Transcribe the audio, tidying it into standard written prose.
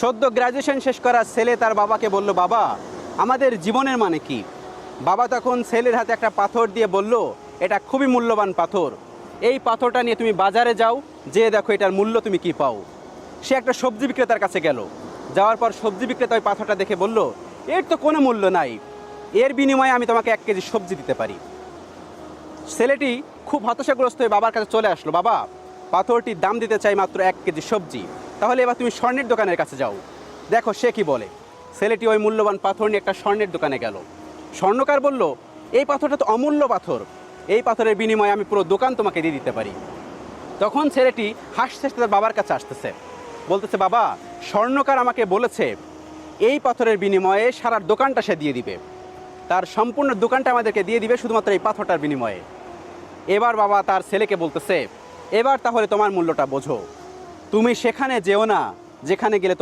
সদ্য গ্র্যাজুয়েশন শেষ করা ছেলে তার বাবাকে বলল, বাবা আমাদের জীবনের মানে কি? বাবা তখন ছেলের হাতে একটা পাথর দিয়ে বলল, এটা খুবই মূল্যবান পাথর, এই পাথরটা নিয়ে তুমি বাজারে যাও, যেয়ে দেখো এটার মূল্য তুমি কি পাও। সে একটা সবজি বিক্রেতার কাছে গেল, যাওয়ার পর সবজি বিক্রেতা ওই পাথরটা দেখে বলল, এর তো কোনো মূল্য নাই, এর বিনিময়ে আমি তোমাকে 1 কেজি সবজি দিতে পারি। ছেলেটি খুব হতাশাগ্রস্ত হয়ে বাবার কাছে চলে আসলো, বাবা পাথরটির দাম দিতে চাই মাত্র 1 কেজি সবজি, তাহলে এবার তুমি স্বর্ণের দোকানের কাছে যাও, দেখো সে কি বলে। ছেলেটি ওই মূল্যবান পাথর নিয়ে একটা স্বর্ণের দোকানে গেল। স্বর্ণকার বলল, এই পাথরটা তো অমূল্য পাথর, এই পাথরের বিনিময়ে আমি পুরো দোকান তোমাকে দিয়ে দিতে পারি। তখন ছেলেটি হাসতে হাসতে তার বাবার কাছে আসতেছে, বলতেছে, বাবা স্বর্ণকার আমাকে বলেছে এই পাথরের বিনিময়ে সারা দোকানটা সে দিয়ে দিবে, তার সম্পূর্ণ দোকানটা আমাদেরকে দিয়ে দিবে শুধুমাত্র এই পাথরটার বিনিময়ে। এবার বাবা তার ছেলেকে বলতেছে, এবার তাহলে তোমার মূল্যটা বোঝো, তুমি সেখানে যেও না যেখানে গেলে